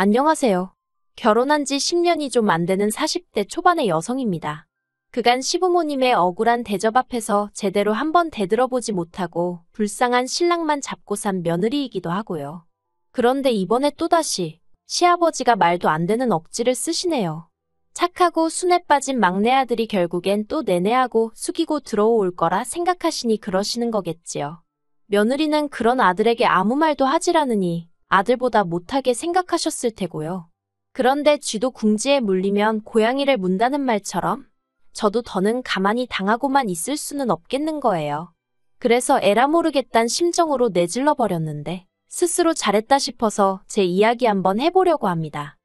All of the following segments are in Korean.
안녕하세요. 결혼한 지 10년이 좀 안 되는 40대 초반의 여성입니다. 그간 시부모님의 억울한 대접 앞에서 제대로 한번 대들어보지 못하고 불쌍한 신랑만 잡고 산 며느리이기도 하고요. 그런데 이번에 또다시 시아버지가 말도 안 되는 억지를 쓰시네요. 착하고 순에 빠진 막내 아들이 결국엔 또 내내하고 숙이고 들어올 거라 생각하시니 그러시는 거겠지요. 며느리는 그런 아들에게 아무 말도 하질 않으니 아들보다 못하게 생각하셨을 테고요. 그런데 쥐도 궁지에 물리면 고양이를 문다는 말처럼 저도 더는 가만히 당하고만 있을 수는 없겠는 거예요. 그래서 에라 모르겠단 심정으로 내질러 버렸는데 스스로 잘했다 싶어서 제 이야기 한번 해보려고 합니다.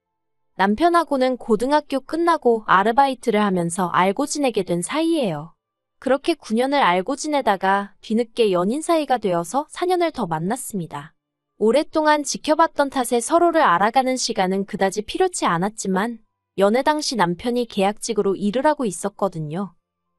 남편하고는 고등학교 끝나고 아르바이트를 하면서 알고 지내게 된 사이예요. 그렇게 9년을 알고 지내다가 뒤늦게 연인 사이가 되어서 4년을 더 만났습니다. 오랫동안 지켜봤던 탓에 서로를 알아가는 시간은 그다지 필요치 않았지만 연애 당시 남편이 계약직으로 일을 하고 있었거든요.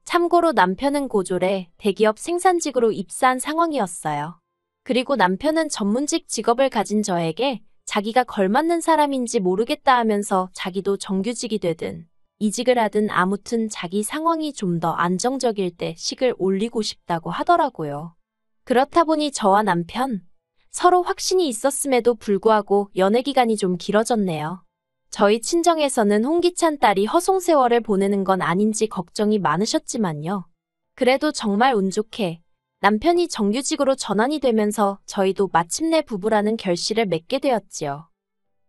참고로 남편은 고졸에 대기업 생산직으로 입사한 상황이었어요. 그리고 남편은 전문직 직업을 가진 저에게 자기가 걸맞는 사람인지 모르겠다 하면서 자기도 정규직이 되든 이직을 하든 아무튼 자기 상황이 좀 더 안정적일 때 식을 올리고 싶다고 하더라고요. 그렇다 보니 저와 남편 서로 확신이 있었음에도 불구하고 연애 기간이 좀 길어졌네요. 저희 친정에서는 홍기찬 딸이 허송세월을 보내는 건 아닌지 걱정이 많으셨지만요. 그래도 정말 운 좋게 남편이 정규직으로 전환이 되면서 저희도 마침내 부부라는 결실을 맺게 되었지요.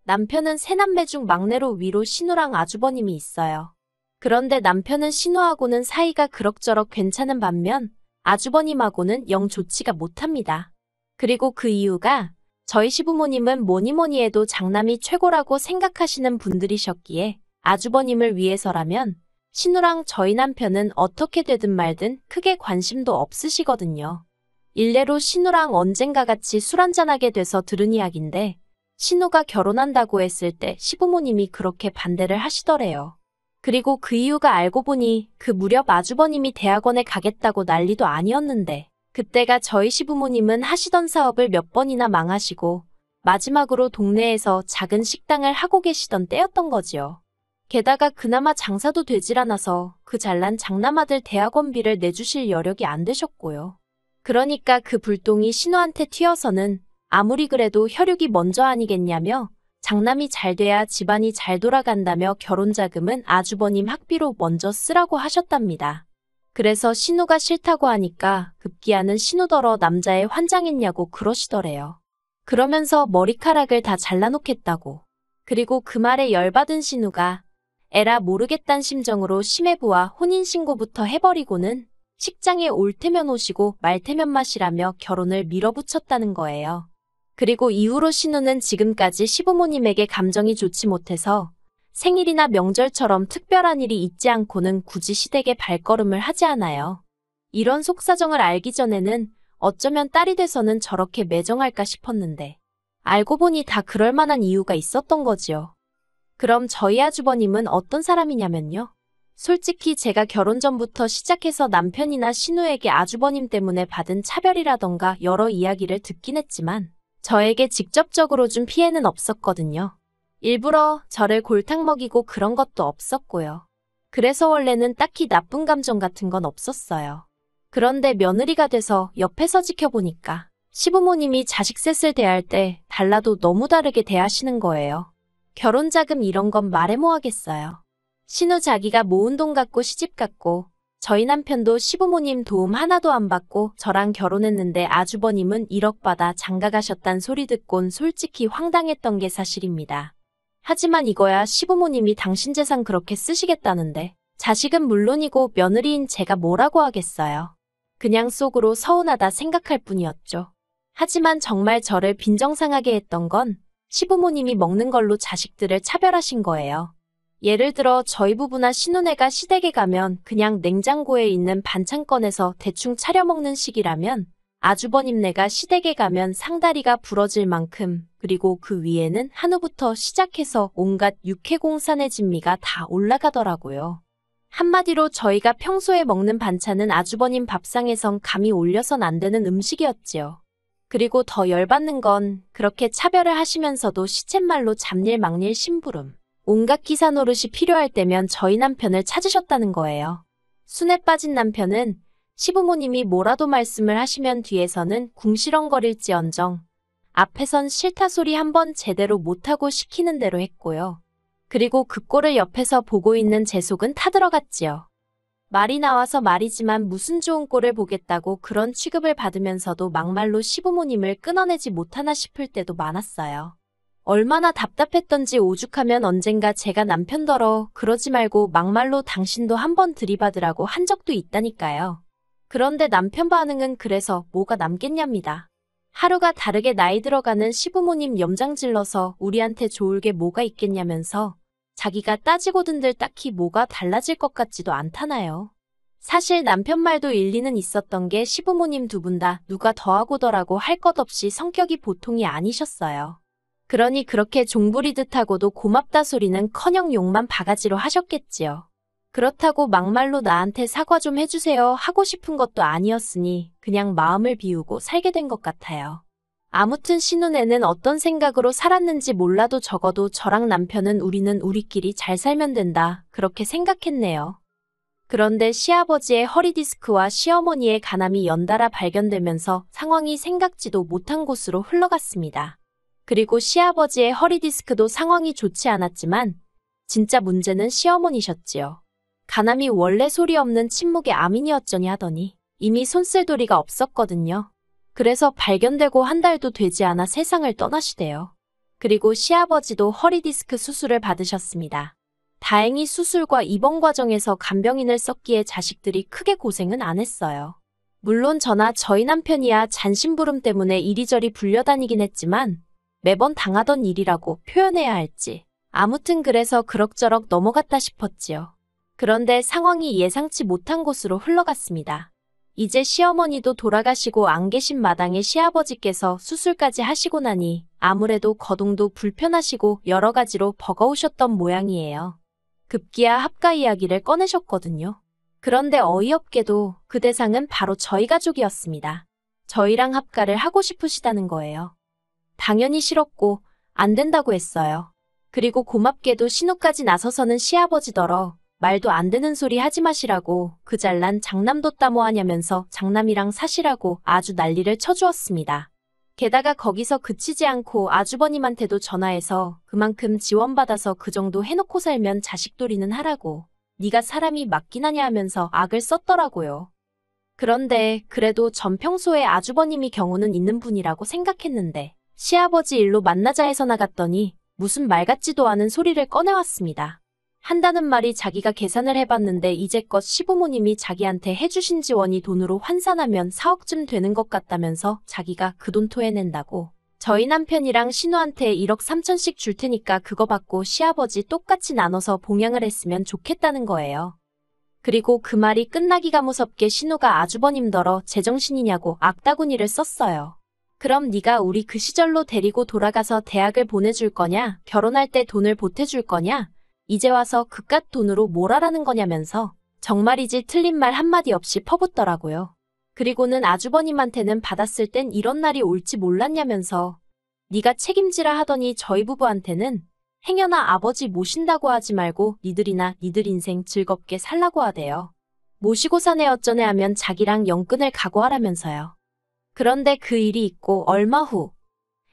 남편은 세 남매 중 막내로 위로 신우랑 아주버님이 있어요. 그런데 남편은 신우하고는 사이가 그럭저럭 괜찮은 반면 아주버님하고는 영 좋지가 못합니다. 그리고 그 이유가 저희 시부모님은 뭐니뭐니 해도 장남이 최고라고 생각하시는 분들이셨기에 아주버님을 위해서라면 신우랑 저희 남편은 어떻게 되든 말든 크게 관심도 없으시거든요. 일례로 신우랑 언젠가 같이 술 한잔하게 돼서 들은 이야기인데 신우가 결혼한다고 했을 때 시부모님이 그렇게 반대를 하시더래요. 그리고 그 이유가 알고 보니 그 무렵 아주버님이 대학원에 가겠다고 난리도 아니었는데 그때가 저희 시부모님은 하시던 사업을 몇 번이나 망하시고 마지막으로 동네에서 작은 식당을 하고 계시던 때였던 거지요. 게다가 그나마 장사도 되질 않아서 그 잘난 장남아들 대학원비를 내주실 여력이 안 되셨고요. 그러니까 그 불똥이 신우한테 튀어서는 아무리 그래도 혈육이 먼저 아니겠냐며 장남이 잘 돼야 집안이 잘 돌아간다며 결혼자금은 아주버님 학비로 먼저 쓰라고 하셨답니다. 그래서 신우가 싫다고 하니까 급기야는 신우더러 남자애 환장했냐고 그러시더래요. 그러면서 머리카락을 다 잘라놓겠다고. 그리고 그 말에 열받은 신우가 에라 모르겠단 심정으로 시매부와 혼인신고부터 해버리고는 식장에 올 테면 오시고 말 테면 마시라며 결혼을 밀어붙였다는 거예요. 그리고 이후로 신우는 지금까지 시부모님에게 감정이 좋지 못해서 생일이나 명절처럼 특별한 일이 있지 않고는 굳이 시댁에 발걸음을 하지 않아요. 이런 속사정을 알기 전에는 어쩌면 딸이 돼서는 저렇게 매정할까 싶었는데 알고 보니 다 그럴 만한 이유가 있었던 거지요. 그럼 저희 아주버님은 어떤 사람이냐면요. 솔직히 제가 결혼 전부터 시작해서 남편이나 신우에게 아주버님 때문에 받은 차별이라던가 여러 이야기를 듣긴 했지만 저에게 직접적으로 준 피해는 없었거든요. 일부러 저를 골탕 먹이고 그런 것도 없었고요. 그래서 원래는 딱히 나쁜 감정 같은 건 없었어요. 그런데 며느리가 돼서 옆에서 지켜보니까 시부모님이 자식 셋을 대할 때 달라도 너무 다르게 대하시는 거예요. 결혼자금 이런 건 말해 뭐 하겠어요. 신우 자기가 모은 돈 갖고 시집 갔고 저희 남편도 시부모님 도움 하나도 안 받고 저랑 결혼했는데 아주버님은 1억 받아 장가 가셨단 소리 듣곤 솔직히 황당했던 게 사실입니다. 하지만 이거야 시부모님이 당신 재산 그렇게 쓰시겠다는데 자식은 물론이고 며느리인 제가 뭐라고 하겠어요. 그냥 속으로 서운하다 생각할 뿐이었죠. 하지만 정말 저를 빈정상하게 했던 건 시부모님이 먹는 걸로 자식들을 차별하신 거예요. 예를 들어 저희 부부나 신혼애가 시댁에 가면 그냥 냉장고에 있는 반찬 꺼내서 대충 차려 먹는 식이라면 아주버님네가 시댁에 가면 상다리가 부러질 만큼 그리고 그 위에는 한우부터 시작해서 온갖 육해공산의 진미가 다 올라가더라고요. 한마디로 저희가 평소에 먹는 반찬은 아주버님 밥상에선 감히 올려선 안 되는 음식이었지요. 그리고 더 열받는 건 그렇게 차별을 하시면서도 시쳇말로 잡일 막일 심부름. 온갖 기사 노릇이 필요할 때면 저희 남편을 찾으셨다는 거예요. 순에 빠진 남편은 시부모님이 뭐라도 말씀을 하시면 뒤에서는 궁시렁거릴지언정 앞에선 싫다 소리 한번 제대로 못하고 시키는 대로 했고요. 그리고 그 꼴을 옆에서 보고 있는 제 속은 타들어갔지요. 말이 나와서 말이지만 무슨 좋은 꼴을 보겠다고 그런 취급을 받으면서도 막말로 시부모님을 끊어내지 못하나 싶을 때도 많았어요. 얼마나 답답했던지 오죽하면 언젠가 제가 남편더러 그러지 말고 막말로 당신도 한번 들이받으라고 한 적도 있다니까요. 그런데 남편 반응은 그래서 뭐가 남겠냐입니다. 하루가 다르게 나이 들어가는 시부모님 염장질러서 우리한테 좋을 게 뭐가 있겠냐면서 자기가 따지고든들 딱히 뭐가 달라질 것 같지도 않다나요. 사실 남편 말도 일리는 있었던 게 시부모님 두 분 다 누가 더하고더라고 할 것 없이 성격이 보통이 아니셨어요. 그러니 그렇게 종부리듯 하고도 고맙다 소리는커녕 욕만 바가지로 하셨겠지요. 그렇다고 막말로 나한테 사과 좀 해주세요 하고 싶은 것도 아니었으니 그냥 마음을 비우고 살게 된 것 같아요. 아무튼 신혼에는 어떤 생각으로 살았는지 몰라도 적어도 저랑 남편은 우리는 우리끼리 잘 살면 된다 그렇게 생각했네요. 그런데 시아버지의 허리디스크와 시어머니의 간암이 연달아 발견되면서 상황이 생각지도 못한 곳으로 흘러갔습니다. 그리고 시아버지의 허리디스크도 상황이 좋지 않았지만 진짜 문제는 시어머니셨지요. 간암이 원래 소리 없는 침묵의 암이니 어쩌니 하더니 이미 손쓸도리가 없었거든요. 그래서 발견되고 한 달도 되지 않아 세상을 떠나시대요. 그리고 시아버지도 허리디스크 수술을 받으셨습니다. 다행히 수술과 입원 과정에서 간병인을 썼기에 자식들이 크게 고생은 안 했어요. 물론 저나 저희 남편이야 잔심부름 때문에 이리저리 불려다니긴 했지만 매번 당하던 일이라고 표현해야 할지 아무튼 그래서 그럭저럭 넘어갔다 싶었지요. 그런데 상황이 예상치 못한 곳으로 흘러갔습니다. 이제 시어머니도 돌아가시고 안 계신 마당에 시아버지께서 수술까지 하시고 나니 아무래도 거동도 불편하시고 여러 가지로 버거우셨던 모양이에요. 급기야 합가 이야기를 꺼내셨거든요. 그런데 어이없게도 그 대상은 바로 저희 가족이었습니다. 저희랑 합가를 하고 싶으시다는 거예요. 당연히 싫었고 안 된다고 했어요. 그리고 고맙게도 신우까지 나서서는 시아버지더러 말도 안 되는 소리 하지 마시라고 그 잘난 장남도 따모하냐면서 장남이랑 사시라고 아주 난리를 쳐주었습니다. 게다가 거기서 그치지 않고 아주버님한테도 전화해서 그만큼 지원받아서 그 정도 해놓고 살면 자식돌이는 하라고 네가 사람이 맞긴 하냐 하면서 악을 썼더라고요. 그런데 그래도 전 평소에 아주버님이 경우는 있는 분이라고 생각했는데 시아버지 일로 만나자 해서 나갔더니 무슨 말 같지도 않은 소리를 꺼내왔습니다. 한다는 말이 자기가 계산을 해봤는데 이제껏 시부모님이 자기한테 해주신 지원이 돈으로 환산하면 4억쯤 되는 것 같다면서 자기가 그 돈 토해낸다고. 저희 남편이랑 신우한테 1억 3천씩 줄 테니까 그거 받고 시아버지 똑같이 나눠서 봉양을 했으면 좋겠다는 거예요. 그리고 그 말이 끝나기가 무섭게 신우가 아주버님더러 제정신이냐고 악다구니를 썼어요. 그럼 네가 우리 그 시절로 데리고 돌아가서 대학을 보내줄 거냐? 결혼할 때 돈을 보태줄 거냐? 이제 와서 그깟 돈으로 뭘 하라는 거냐면서 정말이지 틀린 말 한마디 없이 퍼붓더라고요. 그리고는 아주버님한테는 받았을 땐 이런 날이 올지 몰랐냐면서 네가 책임지라 하더니 저희 부부한테는 행여나 아버지 모신다고 하지 말고 니들이나 니들 인생 즐겁게 살라고 하대요. 모시고 사내 어쩌네 하면 자기랑 영끈을 각오하라면서요. 그런데 그 일이 있고 얼마 후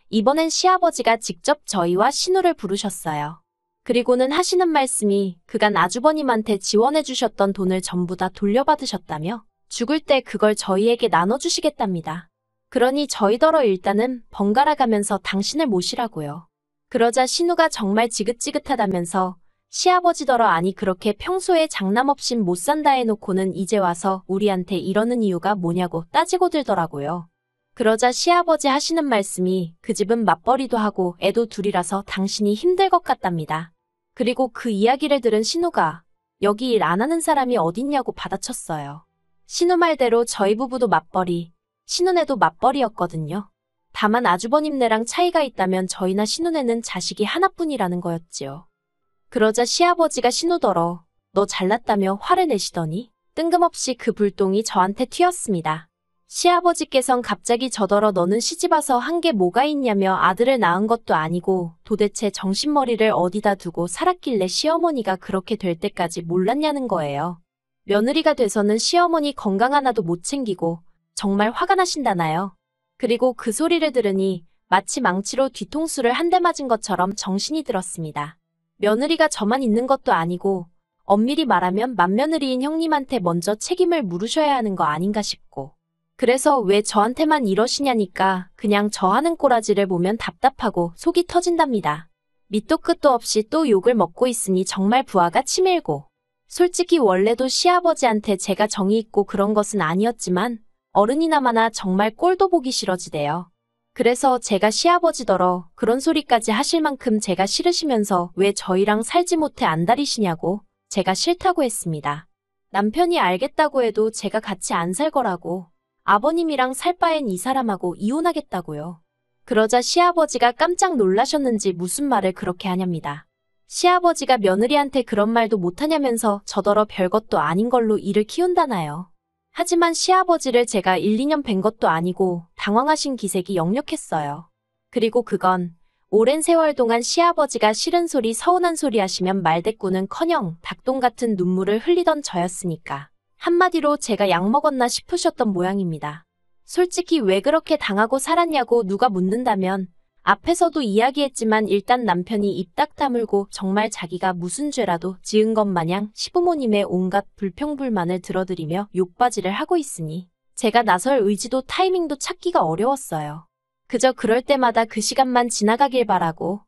이번엔 시아버지가 직접 저희와 신우를 부르셨어요. 그리고는 하시는 말씀이 그간 아주버님한테 지원해 주셨던 돈을 전부 다 돌려받으셨다며 죽을 때 그걸 저희에게 나눠주시겠답니다. 그러니 저희더러 일단은 번갈아 가면서 당신을 모시라고요. 그러자 신우가 정말 지긋지긋하다면서 시아버지더러 아니 그렇게 평소에 장남 없인 못 산다 해놓고는 이제 와서 우리한테 이러는 이유가 뭐냐고 따지고 들더라고요. 그러자 시아버지 하시는 말씀이 그 집은 맞벌이도 하고 애도 둘이라서 당신이 힘들 것 같답니다. 그리고 그 이야기를 들은 신우가 여기 일 안 하는 사람이 어딨냐고 받아쳤어요. 신우 말대로 저희 부부도 맞벌이, 신우네도 맞벌이였거든요. 다만 아주버님네랑 차이가 있다면 저희나 신우네는 자식이 하나뿐이라는 거였지요. 그러자 시아버지가 신우더러 너 잘났다며 화를 내시더니 뜬금없이 그 불똥이 저한테 튀었습니다. 시아버지께선 갑자기 저더러 너는 시집와서 한 게 뭐가 있냐며 아들을 낳은 것도 아니고 도대체 정신머리를 어디다 두고 살았길래 시어머니가 그렇게 될 때까지 몰랐냐는 거예요. 며느리가 돼서는 시어머니 건강 하나도 못 챙기고 정말 화가 나신다나요. 그리고 그 소리를 들으니 마치 망치로 뒤통수를 한 대 맞은 것처럼 정신이 들었습니다. 며느리가 저만 있는 것도 아니고 엄밀히 말하면 맏며느리인 형님한테 먼저 책임을 물으셔야 하는 거 아닌가 싶고 그래서 왜 저한테만 이러시냐니까 그냥 저 하는 꼬라지를 보면 답답하고 속이 터진답니다. 밑도 끝도 없이 또 욕을 먹고 있으니 정말 부하가 치밀고 솔직히 원래도 시아버지한테 제가 정이 있고 그런 것은 아니었지만 어른이나마나 정말 꼴도 보기 싫어지대요. 그래서 제가 시아버지더러 그런 소리까지 하실 만큼 제가 싫으시면서 왜 저희랑 살지 못해 안달이시냐고 제가 싫다고 했습니다. 남편이 알겠다고 해도 제가 같이 안 살 거라고 아버님이랑 살 바엔 이 사람하고 이혼하겠다고요. 그러자 시아버지가 깜짝 놀라셨는지 무슨 말을 그렇게 하냐입니다. 시아버지가 며느리한테 그런 말도 못하냐면서 저더러 별것도 아닌 걸로 일을 키운다나요. 하지만 시아버지를 제가 1, 2년 뵌 것도 아니고 당황하신 기색이 역력했어요. 그리고 그건 오랜 세월 동안 시아버지가 싫은 소리 서운한 소리 하시면 말대꾸는커녕 닭똥 같은 눈물을 흘리던 저였으니까. 한마디로 제가 약 먹었나 싶으셨던 모양입니다. 솔직히 왜 그렇게 당하고 살았냐고 누가 묻는다면 앞에서도 이야기했지만 일단 남편이 입 딱 다물고 정말 자기가 무슨 죄라도 지은 것 마냥 시부모님의 온갖 불평불만을 들어드리며 욕바지를 하고 있으니 제가 나설 의지도 타이밍도 찾기가 어려웠어요. 그저 그럴 때마다 그 시간만 지나가길 바라고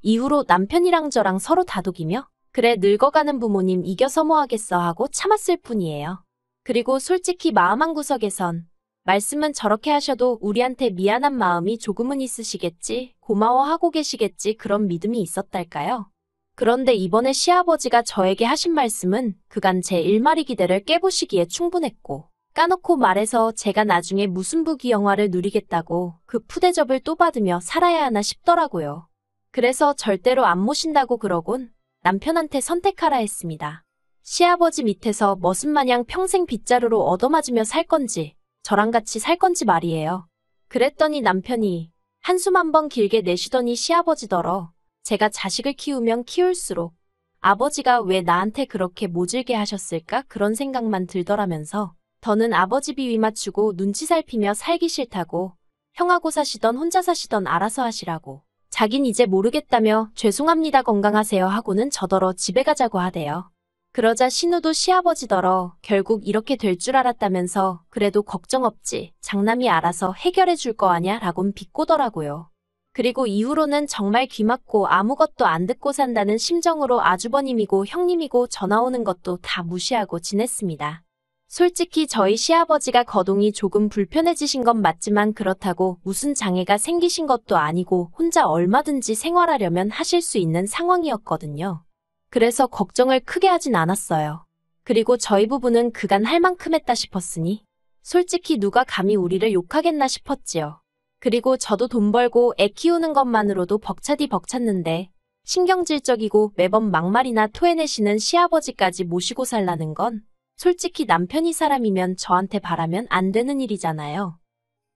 이후로 남편이랑 저랑 서로 다독이며 그래 늙어가는 부모님 이겨서 뭐 하겠어 하고 참았을 뿐이에요. 그리고 솔직히 마음 한구석에선 말씀은 저렇게 하셔도 우리한테 미안한 마음이 조금은 있으시겠지, 고마워하고 계시겠지 그런 믿음이 있었달까요? 그런데 이번에 시아버지가 저에게 하신 말씀은 그간 제 일마리 기대를 깨부시기에 충분했고 까놓고 말해서 제가 나중에 무슨 부귀 영화를 누리겠다고 그 푸대접을 또 받으며 살아야 하나 싶더라고요. 그래서 절대로 안 모신다고 그러곤 남편한테 선택하라 했습니다. 시아버지 밑에서 머슴마냥 평생 빗자루로 얻어맞으며 살 건지 저랑 같이 살 건지 말이에요. 그랬더니 남편이 한숨 한번 길게 내쉬더니 시아버지더러 제가 자식을 키우면 키울수록 아버지가 왜 나한테 그렇게 모질게 하셨을까 그런 생각만 들더라면서 더는 아버지 비위 맞추고 눈치 살피며 살기 싫다고 형하고 사시던 혼자 사시던 알아서 하시라고 자긴 이제 모르겠다며 죄송합니다 건강하세요 하고는 저더러 집에 가자고 하대요. 그러자 신우도 시아버지더러 결국 이렇게 될 줄 알았다면서 그래도 걱정 없지 장남이 알아서 해결해 줄 거 아냐 라곤 비꼬더라고요. 그리고 이후로는 정말 귀 막고 아무것도 안 듣고 산다는 심정으로 아주버님이고 형님이고 전화 오는 것도 다 무시하고 지냈습니다. 솔직히 저희 시아버지가 거동이 조금 불편해지신 건 맞지만 그렇다고 무슨 장애가 생기신 것도 아니고 혼자 얼마든지 생활하려면 하실 수 있는 상황이었거든요. 그래서 걱정을 크게 하진 않았어요. 그리고 저희 부부는 그간 할 만큼 했다 싶었으니 솔직히 누가 감히 우리를 욕하겠나 싶었지요. 그리고 저도 돈 벌고 애 키우는 것만으로도 벅차디 벅찼는데 신경질적이고 매번 막말이나 토해내시는 시아버지까지 모시고 살라는 건 솔직히 남편이 사람이면 저한테 바라면 안 되는 일이잖아요.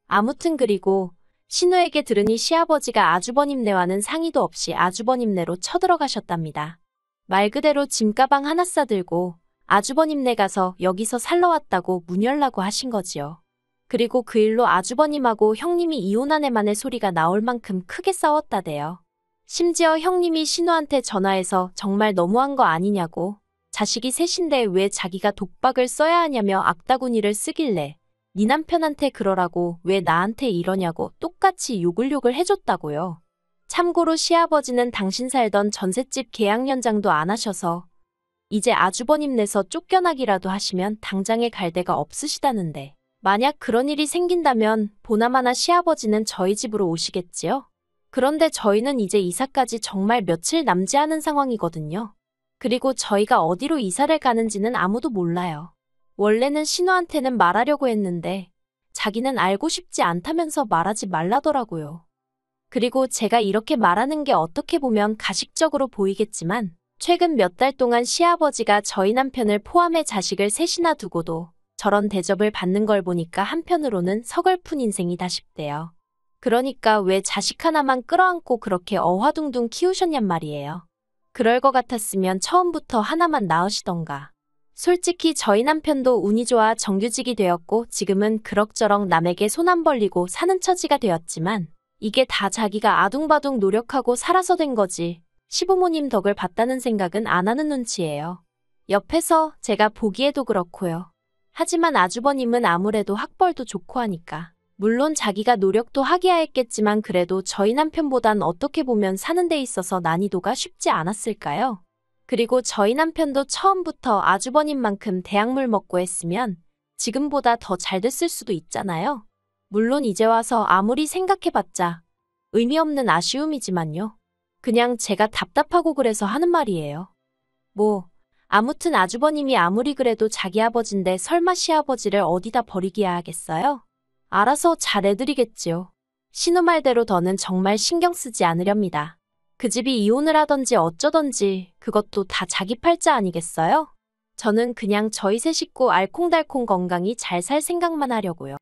아무튼 그리고 신우에게 들으니 시아버지가 아주버님네와는 상의도 없이 아주버님네로 쳐들어가셨답니다. 말 그대로 짐가방 하나 싸들고 아주버님네 가서 여기서 살러 왔다고 문 열라고 하신 거지요. 그리고 그 일로 아주버님하고 형님이 이혼한 애만의 소리가 나올 만큼 크게 싸웠다대요. 심지어 형님이 신우한테 전화해서 정말 너무한 거 아니냐고 자식이 셋인데 왜 자기가 독박을 써야 하냐며 악다구니를 쓰길래 네 남편한테 그러라고 왜 나한테 이러냐고 똑같이 욕을 해줬다고요. 참고로 시아버지는 당신 살던 전셋집 계약 연장도 안 하셔서 이제 아주버님네서 쫓겨나기라도 하시면 당장에 갈 데가 없으시다는데 만약 그런 일이 생긴다면 보나마나 시아버지는 저희 집으로 오시겠지요? 그런데 저희는 이제 이사까지 정말 며칠 남지 않은 상황이거든요. 그리고 저희가 어디로 이사를 가는지는 아무도 몰라요. 원래는 신우한테는 말하려고 했는데 자기는 알고 싶지 않다면서 말하지 말라더라고요. 그리고 제가 이렇게 말하는 게 어떻게 보면 가식적으로 보이겠지만 최근 몇 달 동안 시아버지가 저희 남편을 포함해 자식을 셋이나 두고도 저런 대접을 받는 걸 보니까 한편으로는 서글픈 인생이다 싶대요. 그러니까 왜 자식 하나만 끌어안고 그렇게 어화둥둥 키우셨냔 말이에요. 그럴 것 같았으면 처음부터 하나만 낳으시던가. 솔직히 저희 남편도 운이 좋아 정규직이 되었고 지금은 그럭저럭 남에게 손 안 벌리고 사는 처지가 되었지만 이게 다 자기가 아둥바둥 노력하고 살아서 된 거지. 시부모님 덕을 봤다는 생각은 안 하는 눈치예요. 옆에서 제가 보기에도 그렇고요. 하지만 아주버님은 아무래도 학벌도 좋고 하니까. 물론 자기가 노력도 하기야 했겠지만 그래도 저희 남편보단 어떻게 보면 사는 데 있어서 난이도가 쉽지 않았을까요? 그리고 저희 남편도 처음부터 아주버님만큼 대학물 먹고 했으면 지금보다 더 잘 됐을 수도 있잖아요. 물론 이제 와서 아무리 생각해봤자 의미 없는 아쉬움이지만요. 그냥 제가 답답하고 그래서 하는 말이에요. 아무튼 아주버님이 아무리 그래도 자기 아버지인데 설마 시아버지를 어디다 버리기야 하겠어요? 알아서 잘해드리겠지요. 신우 말대로 더는 정말 신경 쓰지 않으렵니다. 그 집이 이혼을 하던지 어쩌던지 그것도 다 자기 팔자 아니겠어요? 저는 그냥 저희 세 식구 알콩달콩 건강히 잘 살 생각만 하려고요.